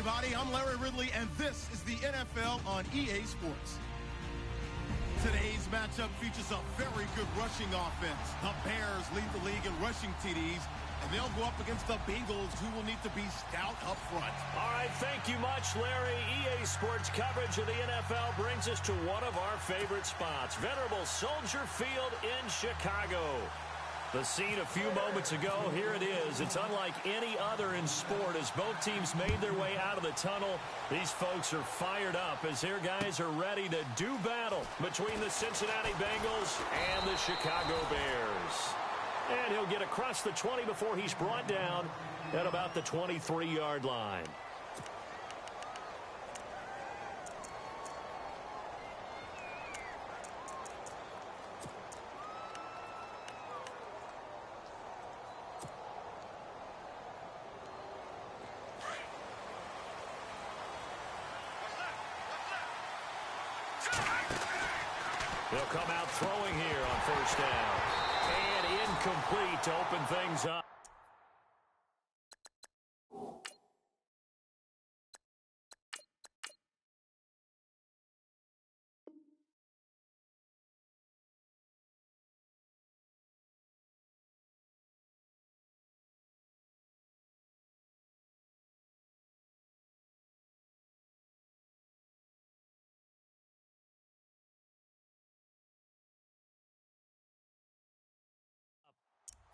everybody. I'm Larry Ridley, and this is the NFL on EA Sports. Today's matchup features a very good rushing offense. The Bears lead the league in rushing TDs, and they'll go up against the Bengals, who will need to be stout up front. All right, thank you much, Larry. EA Sports coverage of the NFL brings us to one of our favorite spots, venerable Soldier Field in Chicago. The scene a few moments ago, here it is. It's unlike any other in sport as both teams made their way out of the tunnel. These folks are fired up as their guys are ready to do battle between the Cincinnati Bengals and the Chicago Bears. And he'll get across the 20 before he's brought down at about the 23-yard line. They'll come out throwing here on first down. And incomplete to open things up.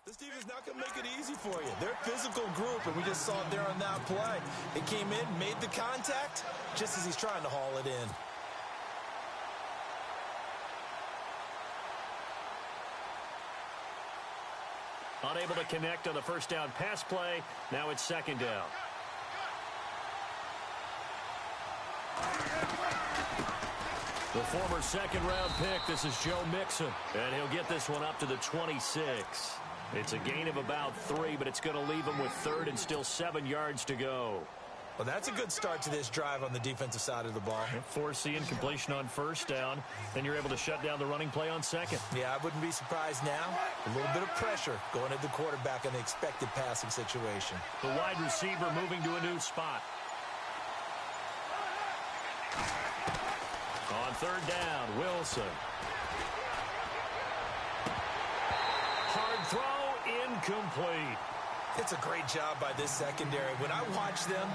This defense not going to make it easy for you. They're a physical group, and we just saw it there on that play. It came in, made the contact, just as he's trying to haul it in. Unable to connect on the first down pass play. Now it's second down. The former second-round pick, this is Joe Mixon. And he'll get this one up to the 26. It's a gain of about 3, but it's going to leave him with third and still 7 yards to go. Well, that's a good start to this drive on the defensive side of the ball. Forcing completion on first down, then you're able to shut down the running play on second. Yeah, I wouldn't be surprised now. A little bit of pressure going at the quarterback in the expected passing situation. The wide receiver moving to a new spot. On third down, Wilson. Hard throw, incomplete. It's a great job by this secondary. When I watch them,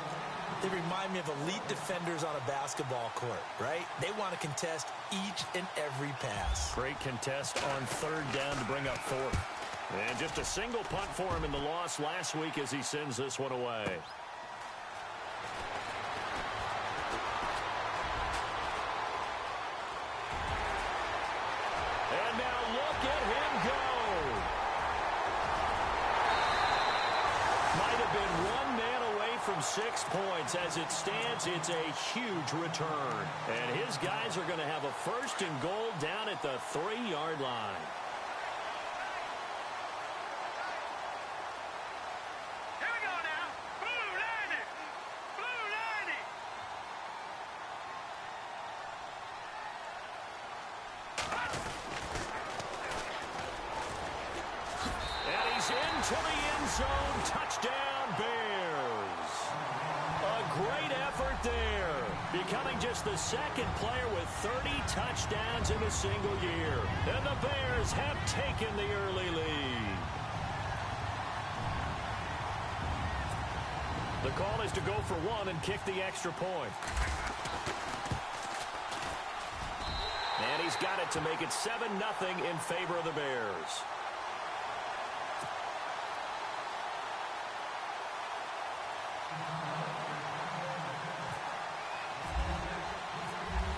they remind me of elite defenders on a basketball court, right? They want to contest each and every pass. Great contest on third down to bring up fourth. And just a single punt for him in the loss last week as he sends this one away. And now look at him go. Might have been one man away from 6 points. As it stands, it's a huge return. And his guys are going to have a first and goal down at the 3-yard line. Here we go now. Blue 90. Blue 90. And he's into the end zone. Touchdown, Bears. A great effort there. Becoming just the second player with 30 touchdowns in a single year. And the Bears have taken the early lead. The call is to go for one and kick the extra point. And he's got it to make it 7-0 in favor of the Bears.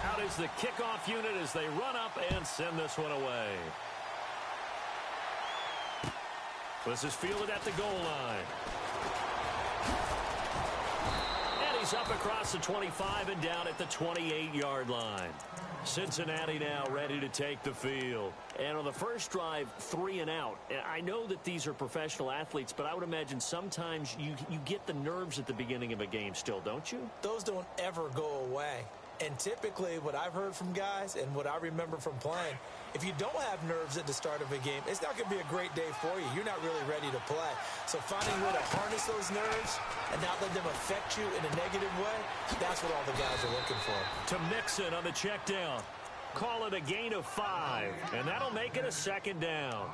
Out is the kickoff unit as they run up and send this one away. This is fielded at the goal line. And he's up across the 25 and down at the 28-yard line. Cincinnati now ready to take the field. And on the first drive, 3 and out. I know that these are professional athletes, but I would imagine sometimes you get the nerves at the beginning of a game still, don't you? Those don't ever go away. And typically what I've heard from guys and what I remember from playing, If you don't have nerves at the start of a game, it's not going to be a great day for you. You're not really ready to play. So finding a way to harness those nerves and not let them affect you in a negative way, that's what all the guys are looking for. To Mixon on the check down. Call it a gain of 5, and that'll make it a second down.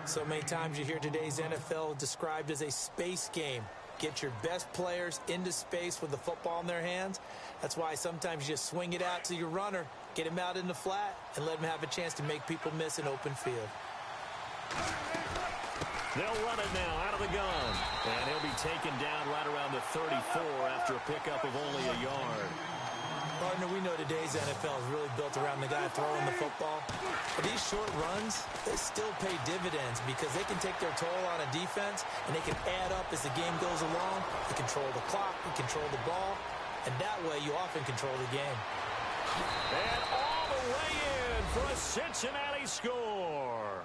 So many times you hear today's NFL described as a space game. Get your best players into space with the football in their hands. That's why sometimes you just swing it out to your runner, get him out in the flat, and let him have a chance to make people miss an open field. They'll run it now out of the gun. And he'll be taken down right around the 34 after a pickup of only a yard. Partner, we know today's NFL is really built around the guy throwing the football. But these short runs, they still pay dividends because they can take their toll on a defense, and they can add up as the game goes along. They control the clock, they control the ball, and that way you often control the game. And all the way in for a Cincinnati score.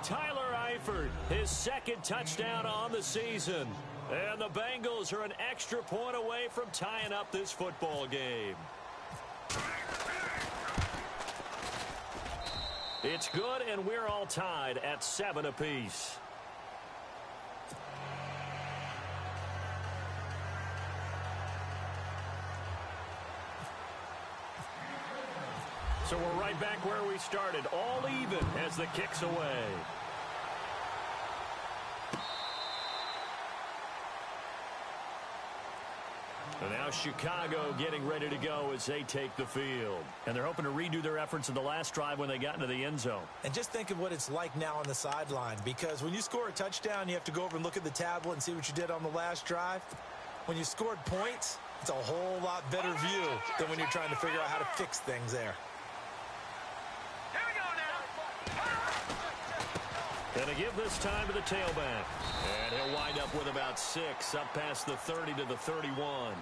Tyler Eifert, his second touchdown on the season. And the Bengals are an extra point away from tying up this football game. It's good, and we're all tied at 7 apiece. So we're right back where we started, all even as the kick's away. And now Chicago getting ready to go as they take the field. And they're hoping to redo their efforts in the last drive when they got into the end zone. And just think of what it's like now on the sideline, because when you score a touchdown, you have to go over and look at the tablet and see what you did on the last drive. When you scored points, it's a whole lot better view than when you're trying to figure out how to fix things there. Here we go now. Going to give this time to the tailback. And he'll wind up with about 6, up past the 30 to the 31.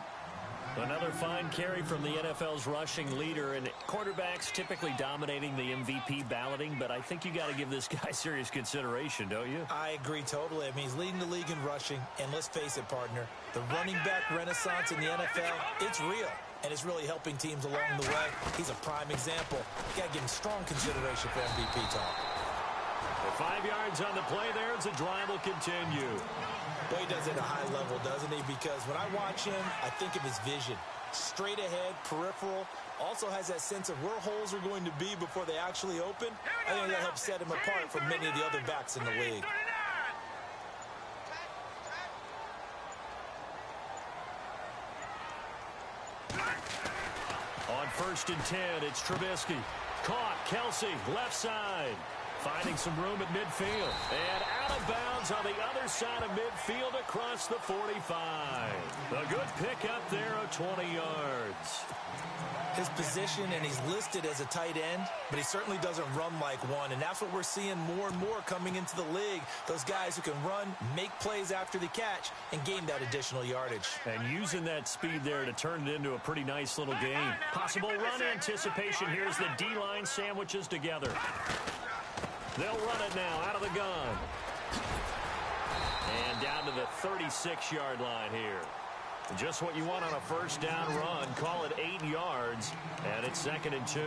Another fine carry from the NFL's rushing leader, and quarterbacks typically dominating the MVP balloting, but I think you got to give this guy serious consideration, don't you? I agree totally. I mean, he's leading the league in rushing, and let's face it, partner, the running back renaissance in the NFL, it's real, and it's really helping teams along the way. He's a prime example. You got to give him strong consideration for MVP talk. 5 yards on the play there as the drive will continue. Boy, he does it at a high level, doesn't he? Because when I watch him, I think of his vision. Straight ahead, peripheral, also has that sense of where holes are going to be before they actually open. I think that helps set him apart from many of the other backs in the league. On 1st and 10, it's Trubisky. Caught, Kelsey, left side. Finding some room at midfield. And out of bounds on the other side of midfield across the 45. A good pickup there of 20 yards. His position, and he's listed as a tight end, but he certainly doesn't run like one. And that's what we're seeing more and more coming into the league. Those guys who can run, make plays after the catch, and gain that additional yardage. And using that speed there to turn it into a pretty nice little game. Possible run anticipation here as the D-line sandwiches together. They'll run it now out of the gun. And down to the 36-yard line here. Just what you want on a first down run. Call it 8 yards, and it's 2nd and 2.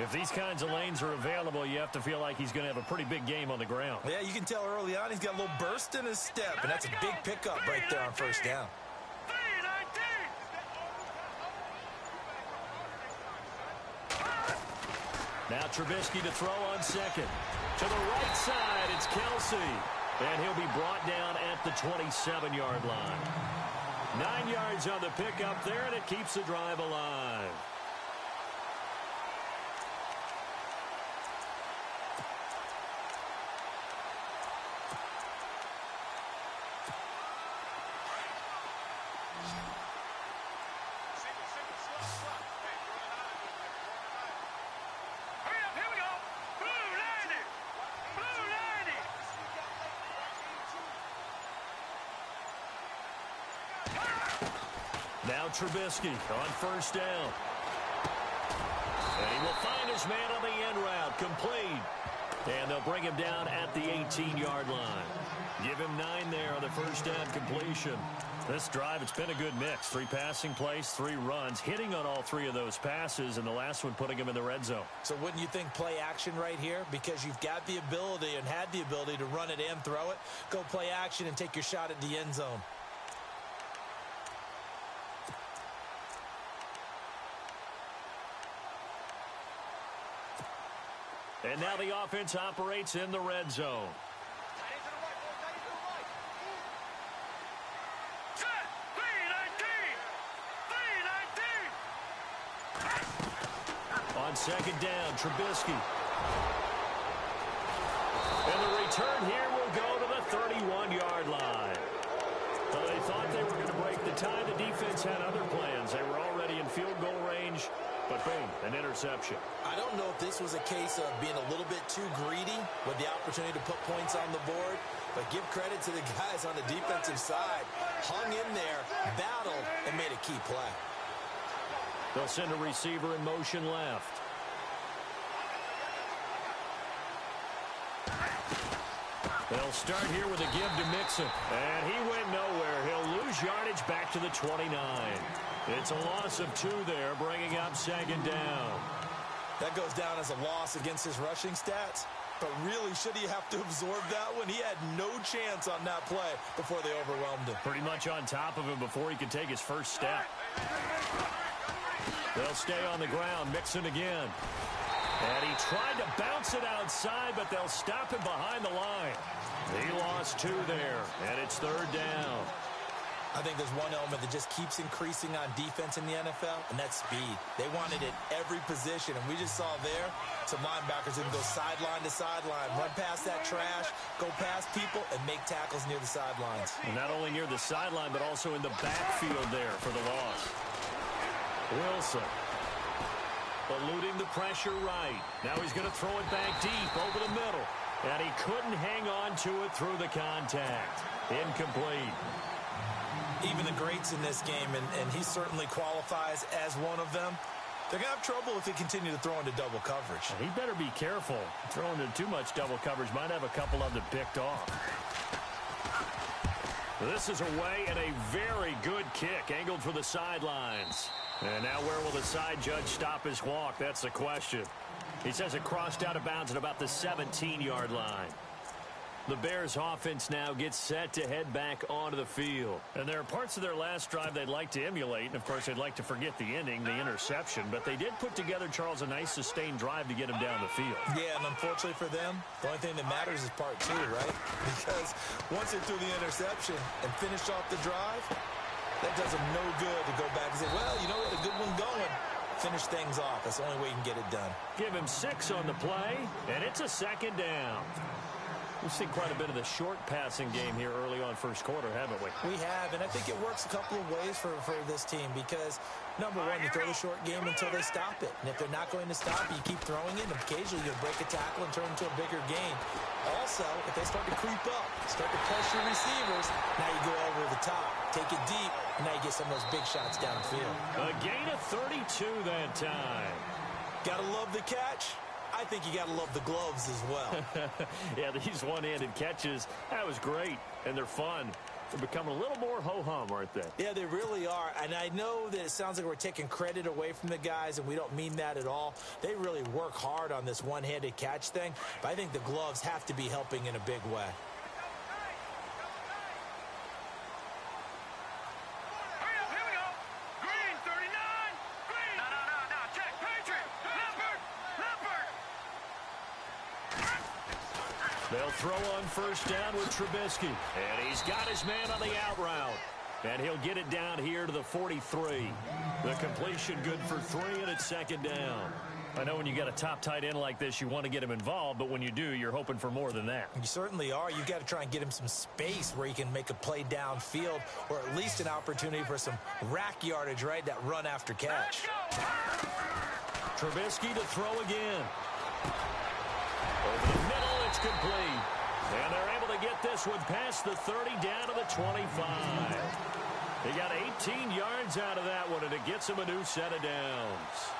If these kinds of lanes are available, you have to feel like he's going to have a pretty big game on the ground. Yeah, you can tell early on he's got a little burst in his step, and that's a big pickup right there on first down. Now Trubisky to throw on 2nd. To the right side, it's Kelsey. And he'll be brought down at the 27-yard line. 9 yards on the pickup there, and it keeps the drive alive. Now Trubisky on first down. And he will find his man on the end route. Complete. And they'll bring him down at the 18-yard line. Give him 9 there on the first down completion. This drive, it's been a good mix. 3 passing plays, 3 runs, hitting on all 3 of those passes, and the last one putting him in the red zone. So wouldn't you think play action right here? Because you've got the ability and had the ability to run it and throw it. Go play action and take your shot at the end zone. And now the offense operates in the red zone. On second down, Trubisky. And the return here will go to the 31-yard line. Well, they thought they were going to break the tie. The defense had other plans. They were already in field goal range, but boom, an interception. I don't know if this was a case of being a little bit too greedy with the opportunity to put points on the board, but give credit to the guys on the defensive side. Hung in there, battled, and made a key play. They'll send a receiver in motion left. They'll start here with a give to Mixon. And he went nowhere. He'll lose yardage back to the 29. It's a loss of 2 there, bringing up second down. That goes down as a loss against his rushing stats. But really, should he have to absorb that one? He had no chance on that play before they overwhelmed him. Pretty much on top of him before he could take his first step. They'll stay on the ground. Mixon again. And he tried to bounce it outside, but they'll stop him behind the line. He lost 2 there, and it's third down. I think there's one element that just keeps increasing on defense in the NFL, and that's speed. They want it at every position, and we just saw there some linebackers who can go sideline to sideline, run past that trash, go past people, and make tackles near the sidelines. And not only near the sideline, but also in the backfield there for the loss. Wilson eluding the pressure right. Now he's going to throw it back deep over the middle. And he couldn't hang on to it through the contact. Incomplete. Even the greats in this game, and he certainly qualifies as one of them, they're going to have trouble if they continue to throw into double coverage. He better be careful. Throwing into too much double coverage might have a couple of them picked off. This is away and a very good kick angled for the sidelines. And now where will the side judge stop his walk? That's the question. He says it crossed out of bounds at about the 17-yard line. The Bears offense now gets set to head back onto the field. And there are parts of their last drive they'd like to emulate. And, of course, they'd like to forget the ending, the interception. But they did put together, Charles, a nice sustained drive to get him down the field. Yeah, and unfortunately for them, the only thing that matters is part 2, right? Because once they threw the interception and finished off the drive, that does them no good to go back and say, well, you know, we had a good one going. Finish things off. That's the only way you can get it done. Give him 6 on the play, and it's a second down. We've seen quite a bit of the short passing game here early on first quarter, haven't we? We have, and I think it works a couple of ways for this team because, number one, you throw the short game until they stop it. And if they're not going to stop it, you keep throwing it, and occasionally you'll break a tackle and turn it into a bigger gain. Also, if they start to creep up, start to pressure receivers, now you go over the top, take it deep, and now you get some of those big shots downfield. A gain of 32 that time. Gotta love the catch. I think you got to love the gloves as well. Yeah, these one-handed catches, that was great, and they're fun. They're becoming a little more ho-hum, aren't they? Yeah, they really are, and I know that it sounds like we're taking credit away from the guys, and we don't mean that at all. They really work hard on this one-handed catch thing, but I think the gloves have to be helping in a big way. They'll throw on first down with Trubisky. And he's got his man on the out route. And he'll get it down here to the 43. The completion good for 3, and it's second down. I know when you got a top tight end like this, you want to get him involved, but when you do, you're hoping for more than that. You certainly are. You've got to try and get him some space where he can make a play downfield, or at least an opportunity for some rack yardage, right? That run after catch. Trubisky to throw again. Over the middle, it's complete. And they're able to get this one past the 30 down to the 25. They got 18 yards out of that one, and it gets them a new set of downs.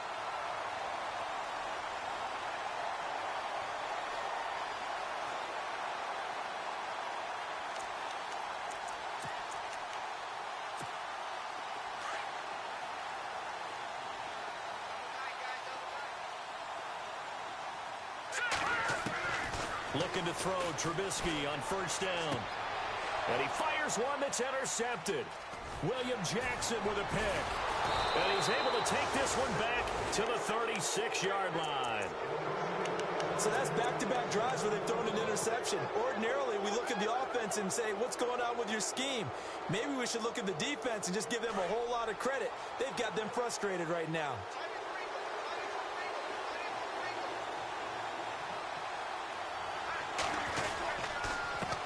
Looking to throw Trubisky on first down. And he fires one that's intercepted. William Jackson with a pick. And he's able to take this one back to the 36-yard line. So that's back-to-back drives where they've thrown an interception. Ordinarily, we look at the offense and say, what's going on with your scheme? Maybe we should look at the defense and just give them a whole lot of credit. They've got them frustrated right now.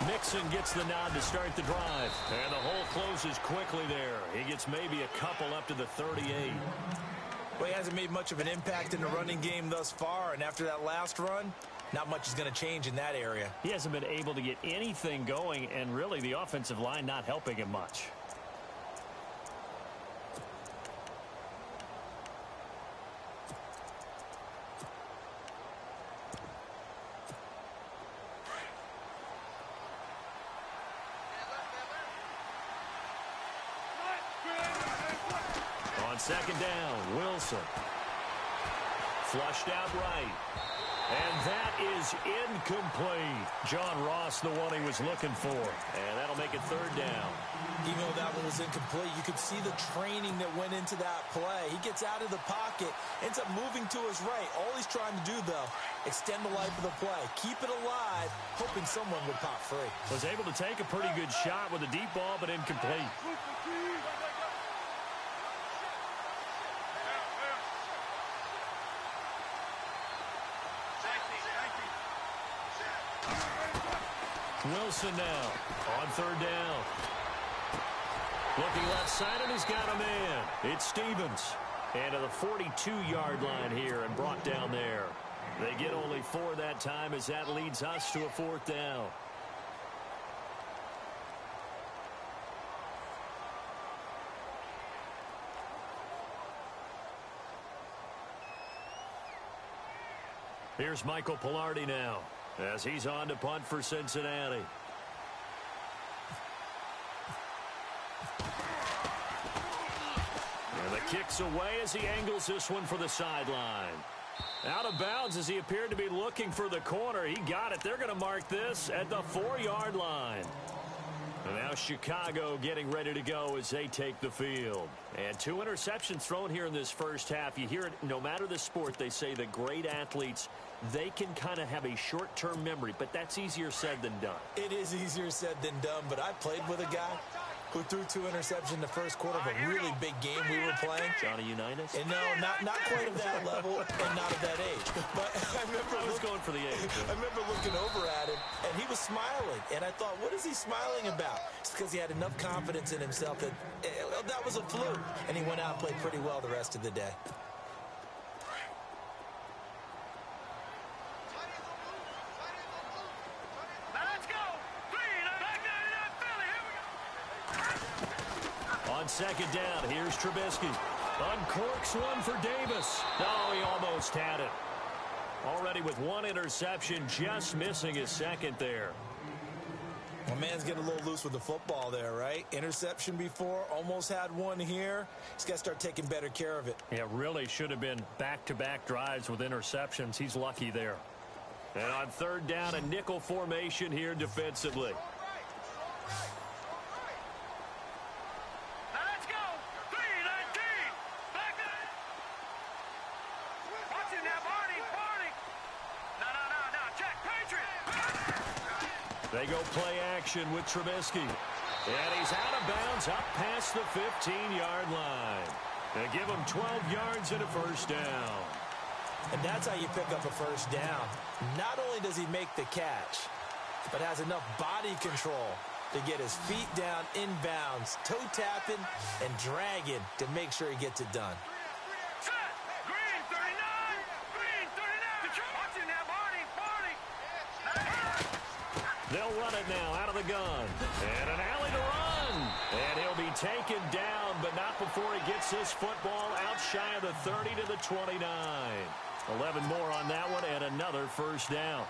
Mixon gets the nod to start the drive. And the hole closes quickly there. He gets maybe a couple up to the 38. Well, he hasn't made much of an impact in the running game thus far, and after that last run, not much is going to change in that area. He hasn't been able to get anything going, and really the offensive line not helping him much. Second down, Wilson. Flushed out right. And that is incomplete. John Ross, the one he was looking for. And that'll make it third down. Even though that one was incomplete, you could see the training that went into that play. He gets out of the pocket, ends up moving to his right. All he's trying to do, though, extend the life of the play. Keep it alive, hoping someone would pop free. Was able to take a pretty good shot with a deep ball, but incomplete. Wilson now on third down. Looking left side, and he's got a man. It's Stevens. And to the 42-yard line here and brought down there. They get only 4 that time as that leads us to a fourth down. Here's Michael Pilardi now, as he's on to punt for Cincinnati. And the kick's away as he angles this one for the sideline. Out of bounds as he appeared to be looking for the corner. He got it. They're going to mark this at the 4-yard line. And now Chicago getting ready to go as they take the field. And 2 interceptions thrown here in this first half. You hear it no matter the sport. They say that great athletes, they can kind of have a short-term memory, but that's easier said than done. It is easier said than done, but I played with a guy who threw 2 interceptions in the first quarter of a really big game we were playing. Johnny Unitas? And no, not quite of that level and not of that age. But I was going for the age. I remember looking over at him, and he was smiling. And I thought, what is he smiling about? It's because he had enough confidence in himself that that was a fluke. And he went out and played pretty well the rest of the day. Second down, here's Trubisky. Uncorks one for Davis. No, he almost had it. Already with 1 interception, just missing his second there. Well, man's getting a little loose with the football there, right? Interception before, almost had one here. He's got to start taking better care of it. Yeah, really should have been back-to-back drives with interceptions. He's lucky there. And on third down, a nickel formation here defensively. They go play action with Trubisky. And he's out of bounds up past the 15-yard line. They give him 12 yards and a first down. And that's how you pick up a first down. Not only does he make the catch, but has enough body control to get his feet down inbounds, toe tapping and dragging to make sure he gets it done. They'll run it now out of the gun. And an alley to run. And he'll be taken down, but not before he gets this football out shy of the 30 to the 29. 11 more on that one and another first down.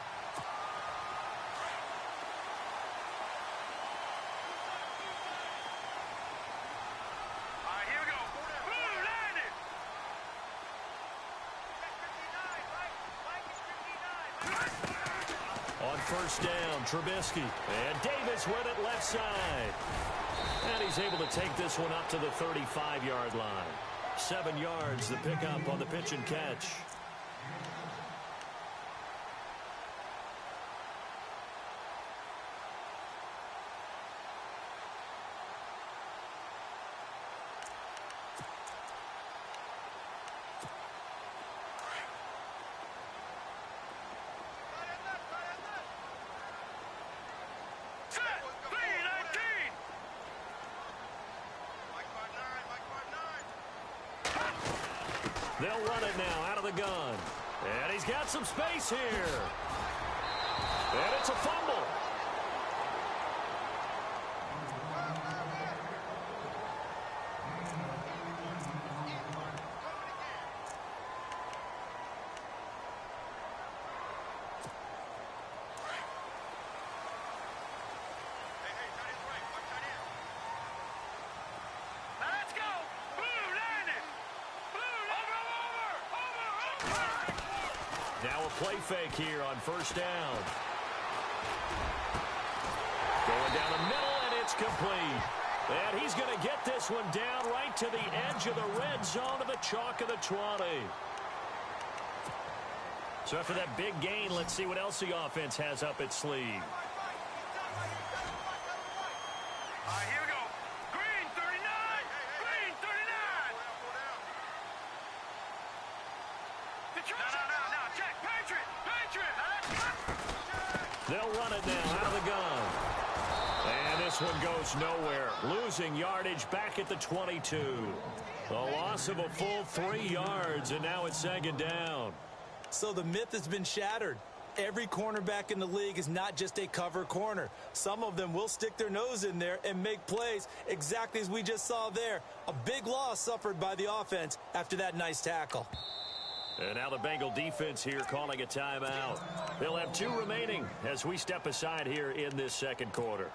On first down, Trubisky. And Davis with it left side. And he's able to take this one up to the 35-yard line. 7 yards, the pickup on the pitch and catch. They'll run it now out of the gun. And he's got some space here. And it's a fumble. Now a play fake here on first down. Going down the middle, and it's complete. And he's going to get this one down right to the edge of the red zone of the chalk of the 20. So after that big gain, let's see what else the offense has up its sleeve. Here we go. Green 39. Green 39. No. Check. Patriot. They'll run it now out of the gun. And this one goes nowhere. Losing yardage back at the 22. A loss of a full 3 yards, and now it's second down. So the myth has been shattered. Every cornerback in the league is not just a cover corner. Some of them will stick their nose in there and make plays exactly as we just saw there. A big loss suffered by the offense after that nice tackle. And now the Bengal defense here calling a timeout. They'll have 2 remaining as we step aside here in this second quarter.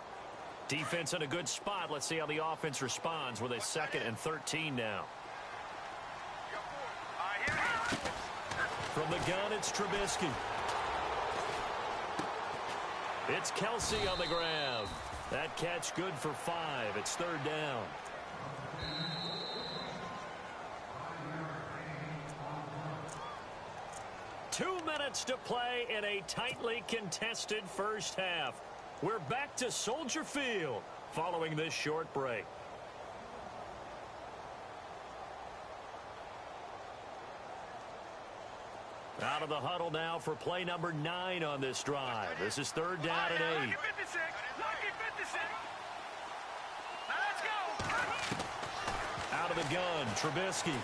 Defense in a good spot. Let's see how the offense responds with a 2nd and 13 now. From the gun, it's Trubisky. It's Kelsey on the grab. That catch good for 5. It's third down. Two minutes to play in a tightly contested first half. We're back to Soldier Field following this short break. Out of the huddle now for play number 9 on this drive. This is third down and 8. Lucky 56. Lucky 56. Now let's go. Out of the gun, Trubisky.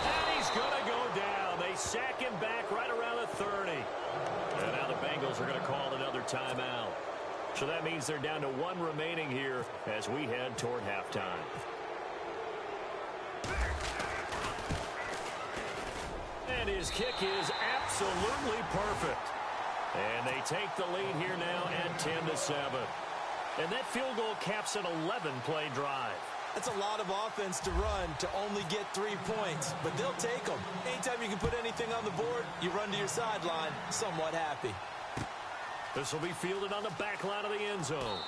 And he's going to go down. They sack him back right around the 30. And now the Bengals are going to call another timeout. So that means they're down to 1 remaining here as we head toward halftime. And his kick is absolutely perfect. And they take the lead here now at 10-7. And that field goal caps an 11-play drive. That's a lot of offense to run to only get 3 points, but they'll take them. Anytime you can put anything on the board, you run to your sideline somewhat happy. This will be fielded on the back line of the end zone.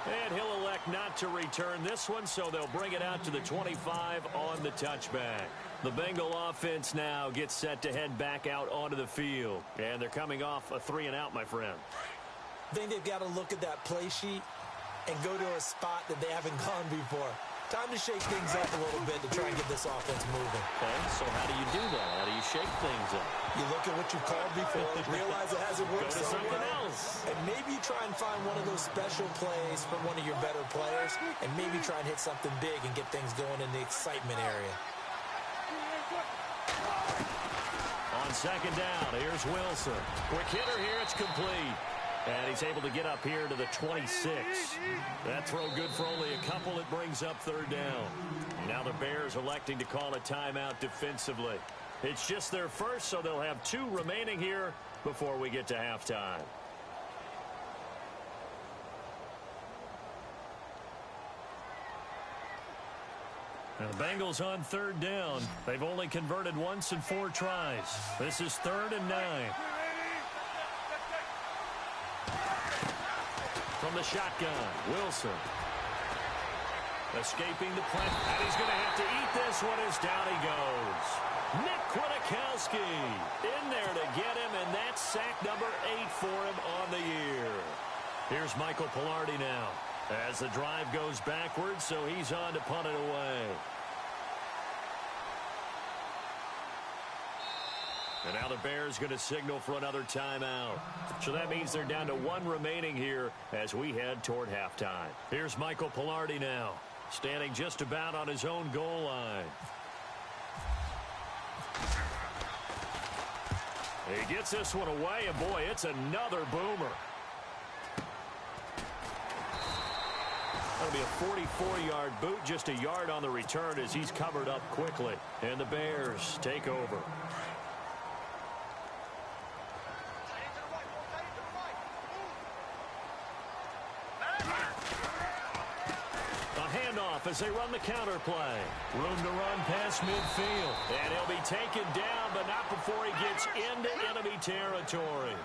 And he'll elect not to return this one, so they'll bring it out to the 25 on the touchback. The Bengal offense now gets set to head back out onto the field. And they're coming off a 3-and-out, my friend. I think they've got to look at that play sheet and go to a spot that they haven't gone before. Time to shake things up a little bit to try and get this offense moving. Okay, so how do you do that? How do you shake things up? You look at what you called before, realize it hasn't worked Go to something else. and maybe you try and find one of those special plays from one of your better players, and maybe try and hit something big and get things going in the excitement area. On second down, here's Wilson. Quick hitter here, it's complete. And he's able to get up here to the 26. That throw good for only a couple. It brings up third down. Now the Bears electing to call a timeout defensively. It's just their first, so they'll have 2 remaining here before we get to halftime. Now the Bengals on third down. They've only converted once in 4 tries. This is 3rd and 9. From the shotgun, Wilson. Escaping the play, and he's going to have to eat this one as down he goes. Nick Kwiatkowski in there to get him, and that's sack number 8 for him on the year. Here's Michael Pilardi now as the drive goes backwards, so he's on to punt it away. And now the Bears going to signal for another timeout. So that means they're down to 1 remaining here as we head toward halftime. Here's Michael Pilardi now, standing just about on his own goal line. He gets this one away, and boy, it's another boomer. That'll be a 44-yard boot, just a yard on the return as he's covered up quickly. And the Bears take over. As they run the counter play. Room to run past midfield. And he'll be taken down, but not before he gets into enemy territory.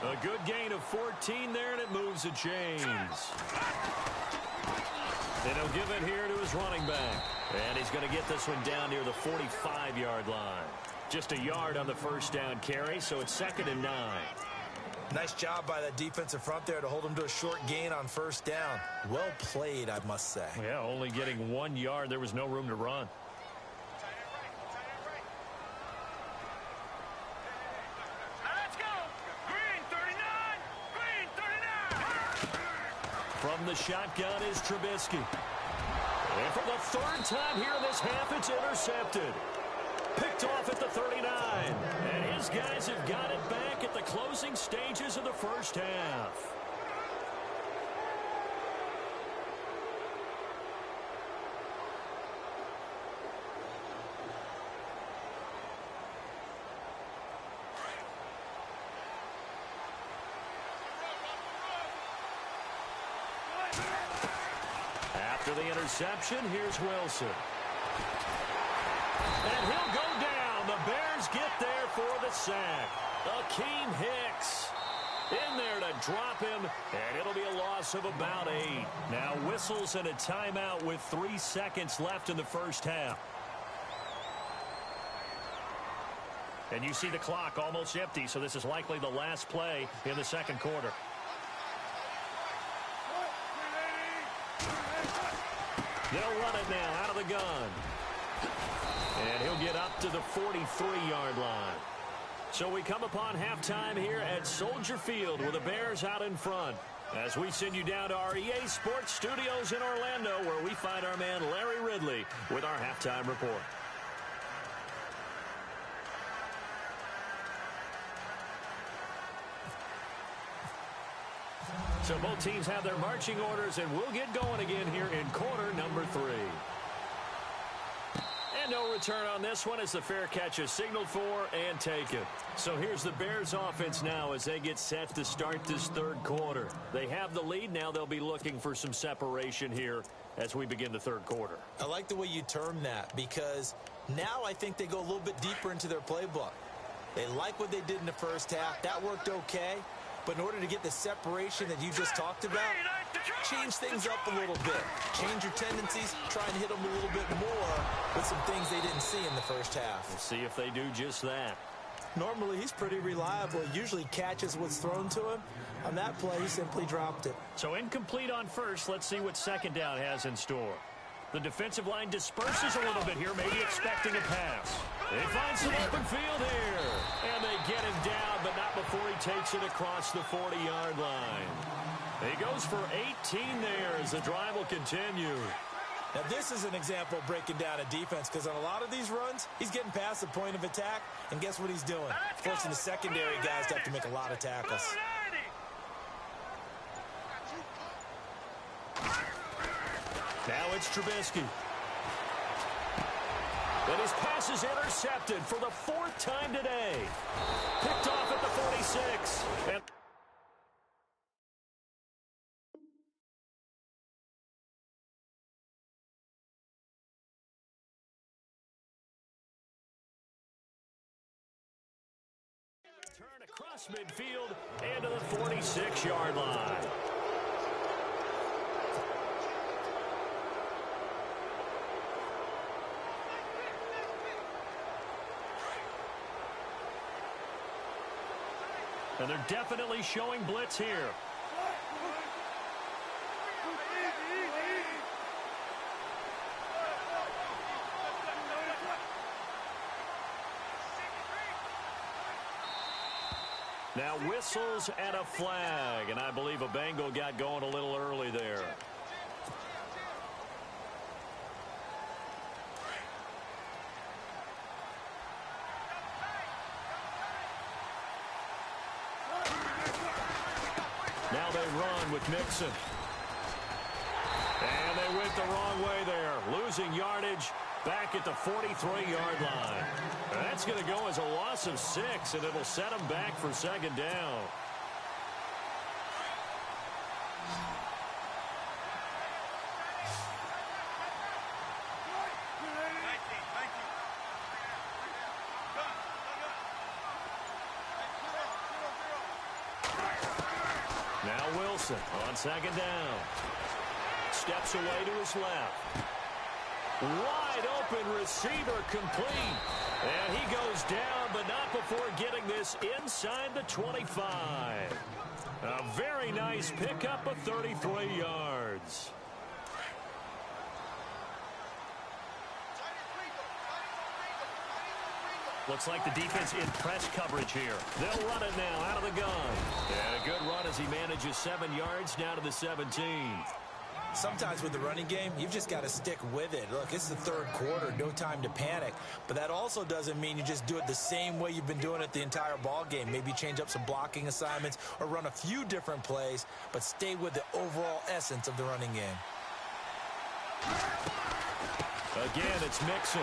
A good gain of 14 there, and it moves the chains. And he'll give it here to his running back. And he's going to get this one down near the 45-yard line. Just a yard on the first down carry, so it's 2nd and 9. Nice job by that defensive front there to hold him to a short gain on first down. Well played, I must say. Yeah, only getting 1 yard. There was no room to run. Let's go. Green 39. Green 39. From the shotgun is Trubisky. And for the 3rd time here in this half, it's intercepted. Picked off at the 39. And his guys have got it back at the closing stages of the first half. After the interception, here's Wilson. And he'll go down. The Bears get there for the sack. Akeem Hicks in there to drop him, and it'll be a loss of about 8. Now whistles and a timeout with 3 seconds left in the first half. And you see the clock almost empty, so this is likely the last play in the second quarter. They'll run it now out of the gun. And he'll get up to the 43-yard line. So we come upon halftime here at Soldier Field with the Bears out in front. As we send you down to our EA Sports Studios in Orlando, where we find our man Larry Ridley with our halftime report. So both teams have their marching orders, and we'll get going again here in quarter number 3. And no return on this one as the fair catch is signaled for and taken. So here's the Bears offense now as they get set to start this third quarter. They have the lead. Now they'll be looking for some separation here as we begin the third quarter. I like the way you term that, because now I think they go a little bit deeper into their playbook. They like what they did in the first half. That worked okay. But in order to get the separation that you just talked about, change things up a little bit. Change your tendencies, try and hit them a little bit more with some things they didn't see in the first half. We'll see if they do just that. Normally, he's pretty reliable. He usually catches what's thrown to him. On that play, he simply dropped it. So incomplete on first. Let's see what second down has in store. The defensive line disperses a little bit here, maybe expecting a pass. They find some open field here. And they get him down, but not before he takes it across the 40-yard line. He goes for 18 there as the drive will continue. Now, this is an example of breaking down a defense, because on a lot of these runs, he's getting past the point of attack, and guess what he's doing? Forcing the secondary guys to have to make a lot of tackles. Now it's Trubisky. And his pass is intercepted for the 4th time today. Picked off at the 46. And turn across midfield and to the 46-yard line. And they're definitely showing blitz here. Now whistles and a flag, and I believe a Bengal got going a little early there. Now they run with Mixon. And they went the wrong way there, losing yardage back at the 43-yard line. And that's going to go as a loss of 6, and it'll set them back for second down. Now Wilson on second down. Steps away to his left. Wide open receiver complete. And he goes down, but not before getting this inside the 25. A very nice pickup of 33 yards. Looks like the defense in press coverage here. They'll run it now out of the gun. And a good run as he manages 7 yards now to the 17. Sometimes with the running game, you've just got to stick with it. Look, it's the third quarter, no time to panic. But that also doesn't mean you just do it the same way you've been doing it the entire ball game. Maybe change up some blocking assignments or run a few different plays, but stay with the overall essence of the running game. Again, it's Mixon.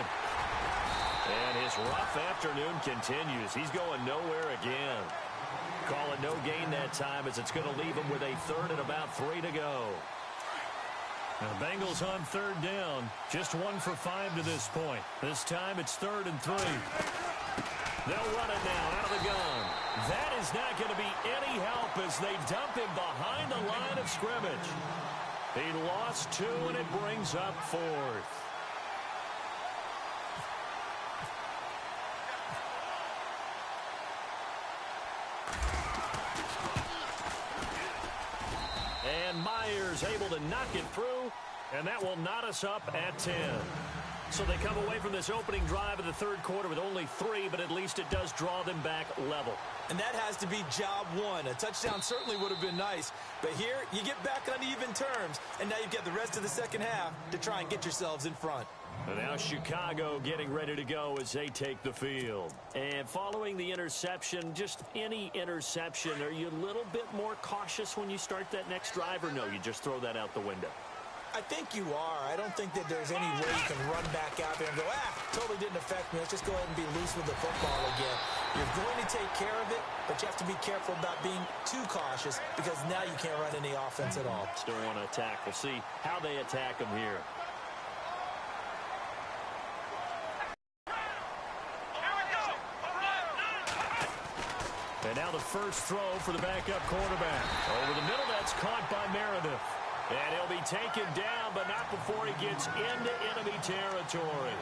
And his rough afternoon continues. He's going nowhere again. Call it no gain that time as it's going to leave him with a third and about 3 to go. Now, Bengals on third down. Just 1 for 5 to this point. This time it's 3rd and 3. They'll run it now out of the gun. That is not going to be any help as they dump him behind the line of scrimmage. He lost 2, and it brings up 4th. And Myers able to knock it through, and that will knot us up at 10. So they come away from this opening drive of the third quarter with only 3, but at least it does draw them back level. And that has to be job 1. A touchdown certainly would have been nice, but here you get back on even terms, and now you've got the rest of the second half to try and get yourselves in front. And now Chicago getting ready to go as they take the field. And following the interception, just any interception, are you a little bit more cautious when you start that next drive, or no, you just throw that out the window? I think you are. I don't think that there's any way you can run back out there and go, totally didn't affect me. Let's just go ahead and be loose with the football again. You're going to take care of it, but you have to be careful about being too cautious because now you can't run any offense at all. Still want to attack. We'll see how they attack them here. And now the first throw for the backup quarterback. Over the middle, that's caught by Meredith. And he'll be taken down, but not before he gets into enemy territory.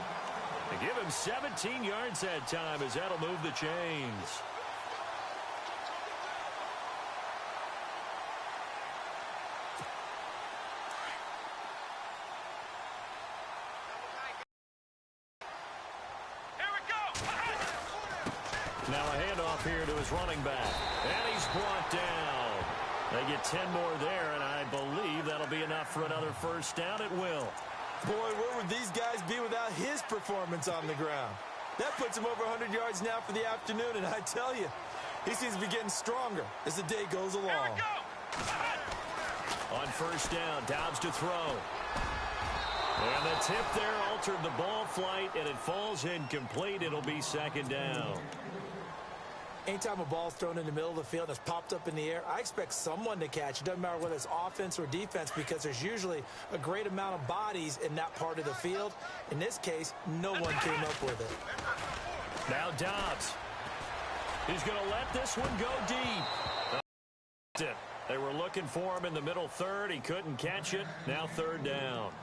They give him 17 yards that time as that'll move the chains. Now a handoff here to his running back. And he's brought down. They get 10 more there, and I believe that'll be enough for another first down. It will. Boy, where would these guys be without his performance on the ground? That puts him over 100 yards now for the afternoon, and I tell you, he seems to be getting stronger as the day goes along. On first down, Dobbs to throw. And the tip there altered the ball flight, and it falls incomplete. It'll be second down. Anytime a ball's thrown in the middle of the field and it's popped up in the air, I expect someone to catch. It doesn't matter whether it's offense or defense because there's usually a great amount of bodies in that part of the field. In this case, no one came up with it. Now Dobbs. He's going to let this one go deep. They were looking for him in the middle third. He couldn't catch it. Now third down.